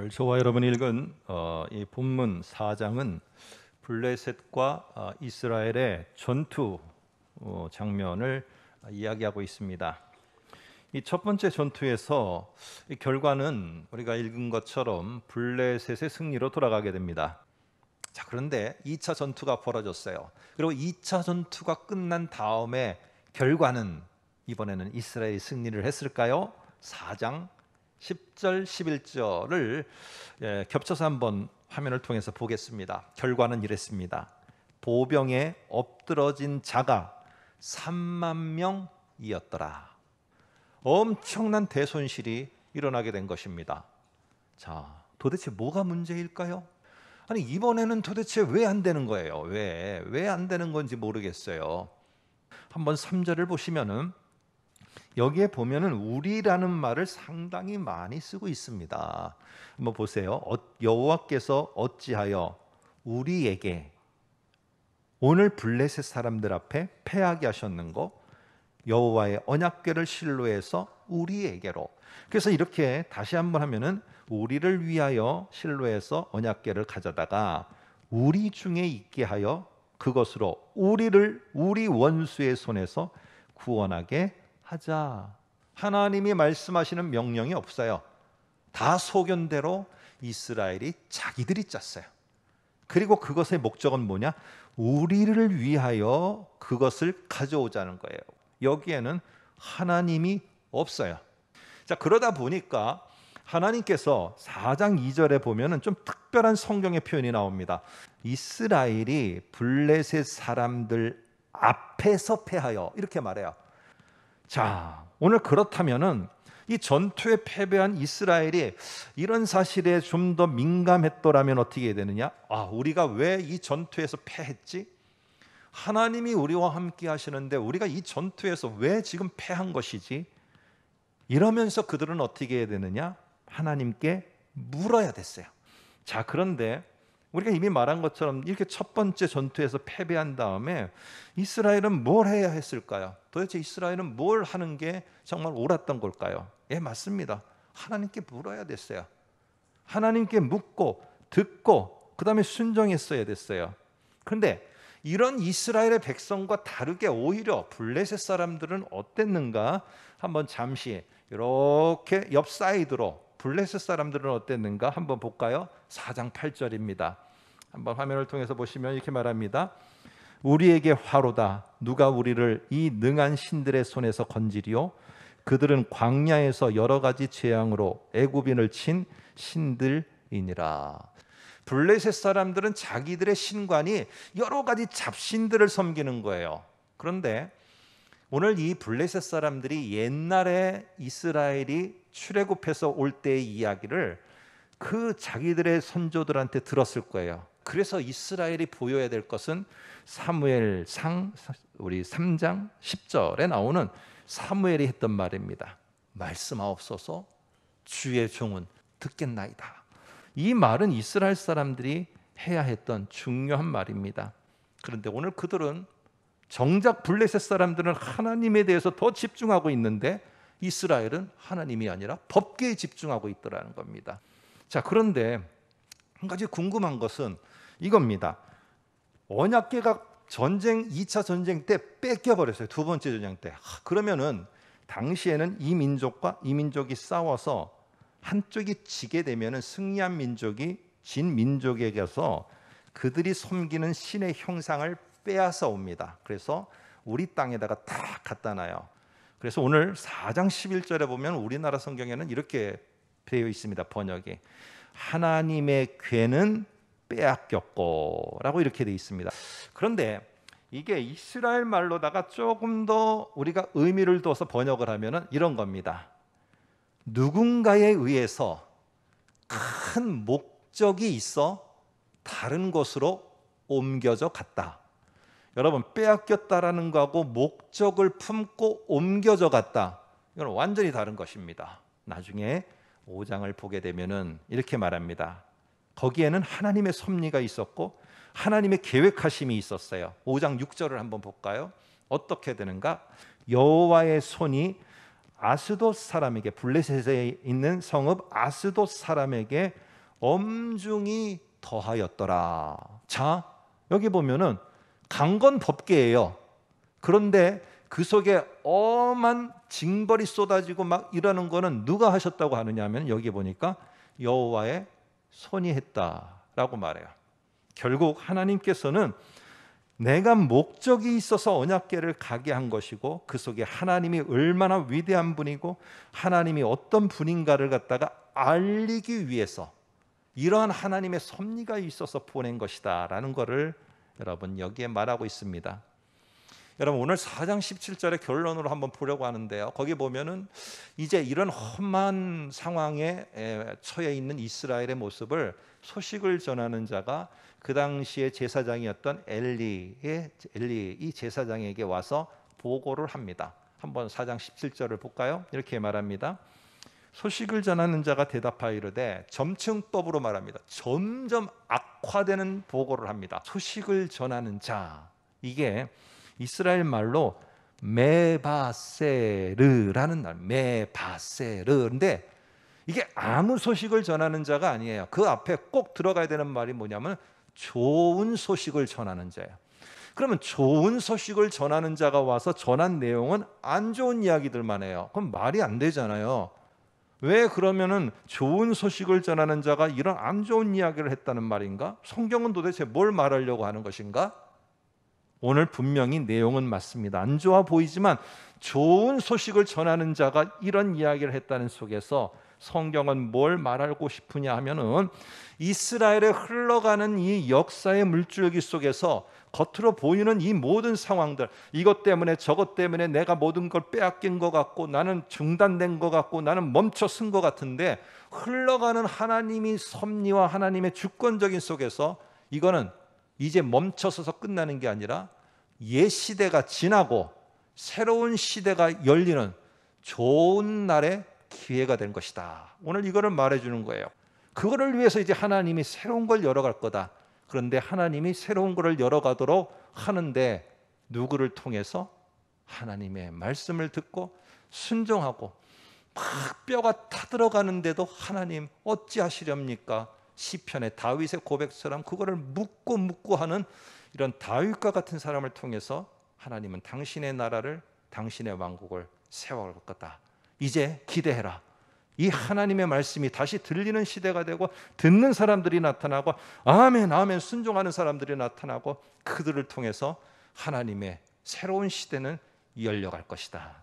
오늘 저와 여러분이 읽은 이 본문 4장은 블레셋과 이스라엘의 전투 장면을 이야기하고 있습니다. 이 첫 번째 전투에서 이 결과는 우리가 읽은 것처럼 블레셋의 승리로 돌아가게 됩니다. 자, 그런데 2차 전투가 벌어졌어요. 그리고 2차 전투가 끝난 다음에 결과는 이번에는 이스라엘이 승리를 했을까요? 4장 10절 11절을 겹쳐서 한번 화면을 통해서 보겠습니다. 결과는 이랬습니다. 보병에 엎드러진 자가 3만 명이었더라. 엄청난 대손실이 일어나게 된 것입니다. 자, 도대체 뭐가 문제일까요? 아니, 이번에는 도대체 왜 안 되는 거예요? 왜 안 되는 건지 모르겠어요. 한번 3절을 보시면은 여기에 보면은 우리라는 말을 상당히 많이 쓰고 있습니다. 한번 보세요. 여호와께서 어찌하여 우리에게 오늘 블레셋 사람들 앞에 패하게 하셨는고 여호와의 언약궤를 실로에서 우리에게로. 그래서 이렇게 다시 한번 하면은 우리를 위하여 실로에서 언약궤를 가져다가 우리 중에 있게 하여 그것으로 우리를 우리 원수의 손에서 구원하게 하자. 하나님이 말씀하시는 명령이 없어요. 다 소견대로 이스라엘이 자기들이 짰어요. 그리고 그것의 목적은 뭐냐? 우리를 위하여 그것을 가져오자는 거예요. 여기에는 하나님이 없어요. 자, 그러다 보니까 하나님께서 4장 2절에 보면은 좀 특별한 성경의 표현이 나옵니다. 이스라엘이 블레셋 사람들 앞에서 패하여, 이렇게 말해요. 자, 오늘 그렇다면은 이 전투에 패배한 이스라엘이 이런 사실에 좀 더 민감했더라면 어떻게 해야 되느냐? 우리가 왜 이 전투에서 패했지? 하나님이 우리와 함께 하시는데 우리가 이 전투에서 왜 지금 패한 것이지? 이러면서 그들은 어떻게 해야 되느냐? 하나님께 물어야 됐어요. 자, 그런데 우리가 이미 말한 것처럼 이렇게 첫 번째 전투에서 패배한 다음에 이스라엘은 뭘 해야 했을까요? 도대체 이스라엘은 뭘 하는 게 정말 옳았던 걸까요? 예, 맞습니다. 하나님께 물어야 됐어요. 하나님께 묻고 듣고 그 다음에 순종했어야 됐어요. 그런데 이런 이스라엘의 백성과 다르게 오히려 블레셋 사람들은 어땠는가? 한번 잠시 이렇게 옆 사이드로 블레셋 사람들은 어땠는가 한번 볼까요? 4장 8절입니다. 한번 화면을 통해서 보시면 이렇게 말합니다. 우리에게 화로다. 누가 우리를 이 능한 신들의 손에서 건지리요? 그들은 광야에서 여러 가지 재앙으로 애굽인을 친 신들이니라. 블레셋 사람들은 자기들의 신관이 여러 가지 잡신들을 섬기는 거예요. 그런데 오늘 이 블레셋 사람들이 옛날에 이스라엘이 출애굽해서 올 때의 이야기를 그 자기들의 선조들한테 들었을 거예요. 그래서 이스라엘이 보여야 될 것은 사무엘상 우리 3장 10절에 나오는 사무엘이 했던 말입니다. 말씀하옵소서 주의 종은 듣겠나이다. 이 말은 이스라엘 사람들이 해야 했던 중요한 말입니다. 그런데 오늘 그들은 정작 블레셋 사람들은 하나님에 대해서 더 집중하고 있는데 이스라엘은 하나님이 아니라 법궤에 집중하고 있더라는 겁니다. 자, 그런데 한 가지 궁금한 것은 이겁니다. 언약궤가 2차 전쟁 때 뺏겨버렸어요. 두 번째 전쟁 때. 그러면은 당시에는 이 민족과 이 민족이 싸워서 한쪽이 지게 되면은 승리한 민족이 진 민족에게서 그들이 섬기는 신의 형상을 빼앗아 옵니다. 그래서 우리 땅에다가 다 갖다 놔요. 그래서 오늘 4장 11절에 보면 우리나라 성경에는 이렇게 되어 있습니다. 번역이 하나님의 궤는 빼앗겼고 라고 이렇게 되어 있습니다. 그런데 이게 이스라엘 말로다가 조금 더 우리가 의미를 둬서 번역을 하면 이런 겁니다. 누군가에 의해서 큰 목적이 있어 다른 곳으로 옮겨져 갔다. 여러분, 빼앗겼다라는 거하고 목적을 품고 옮겨져 갔다, 이건 완전히 다른 것입니다. 나중에 5장을 보게 되면은 이렇게 말합니다. 거기에는 하나님의 섭리가 있었고 하나님의 계획하심이 있었어요. 5장 6절을 한번 볼까요? 어떻게 되는가? 여호와의 손이 아스돗 사람에게, 블레셋에 있는 성읍 아스돗 사람에게 엄중히 더하였더라. 자, 여기 보면은 강건법계예요. 그런데 그 속에 엄한 징벌이 쏟아지고 막 이러는 거는 누가 하셨다고 하느냐 하면 여기 보니까 여호와의 손이 했다라고 말해요. 결국 하나님께서는 내가 목적이 있어서 언약궤를 가게 한 것이고 그 속에 하나님이 얼마나 위대한 분이고 하나님이 어떤 분인가를 갖다가 알리기 위해서 이러한 하나님의 섭리가 있어서 보낸 것이다 라는 것을 여러분 여기에 말하고 있습니다. 여러분 오늘 4장 17절의 결론으로 한번 보려고 하는데요. 거기 보면은 이제 이런 험한 상황에 처해 있는 이스라엘의 모습을 소식을 전하는 자가 그 당시에 제사장이었던 엘리 이 제사장에게 와서 보고를 합니다. 한번 4장 17절을 볼까요? 이렇게 말합니다. 소식을 전하는 자가 대답하여 이르되 점층법으로 말합니다. 점점 악화되는 보고를 합니다. 소식을 전하는 자, 이게 이스라엘 말로 메바세르라는 말, 메바세르인데 이게 아무 소식을 전하는 자가 아니에요. 그 앞에 꼭 들어가야 되는 말이 뭐냐면 좋은 소식을 전하는 자예요. 그러면 좋은 소식을 전하는 자가 와서 전한 내용은 안 좋은 이야기들만 해요. 그럼 말이 안 되잖아요. 왜 그러면은 좋은 소식을 전하는 자가 이런 안 좋은 이야기를 했다는 말인가? 성경은 도대체 뭘 말하려고 하는 것인가? 오늘 분명히 내용은 맞습니다. 안 좋아 보이지만 좋은 소식을 전하는 자가 이런 이야기를 했다는 속에서 성경은 뭘 말하고 싶으냐 하면은 이스라엘에 흘러가는 이 역사의 물줄기 속에서 겉으로 보이는 이 모든 상황들, 이것 때문에 저것 때문에 내가 모든 걸 빼앗긴 것 같고 나는 중단된 것 같고 나는 멈춰 쓴 것 같은데 흘러가는 하나님의 섭리와 하나님의 주권적인 속에서 이거는 이제 멈춰서서 끝나는 게 아니라 옛 시대가 지나고 새로운 시대가 열리는 좋은 날의 기회가 된 것이다. 오늘 이거를 말해주는 거예요. 그거를 위해서 이제 하나님이 새로운 걸 열어갈 거다. 그런데 하나님이 새로운 것을 열어가도록 하는데 누구를 통해서? 하나님의 말씀을 듣고 순종하고 막 뼈가 타들어가는데도 하나님 어찌하시렵니까? 시편의 다윗의 고백처럼 그거를 묻고 하는 이런 다윗과 같은 사람을 통해서 하나님은 당신의 나라를 당신의 왕국을 세워갈 거다. 이제 기대해라. 이 하나님의 말씀이 다시 들리는 시대가 되고 듣는 사람들이 나타나고 아멘 아멘 순종하는 사람들이 나타나고 그들을 통해서 하나님의 새로운 시대는 열려갈 것이다.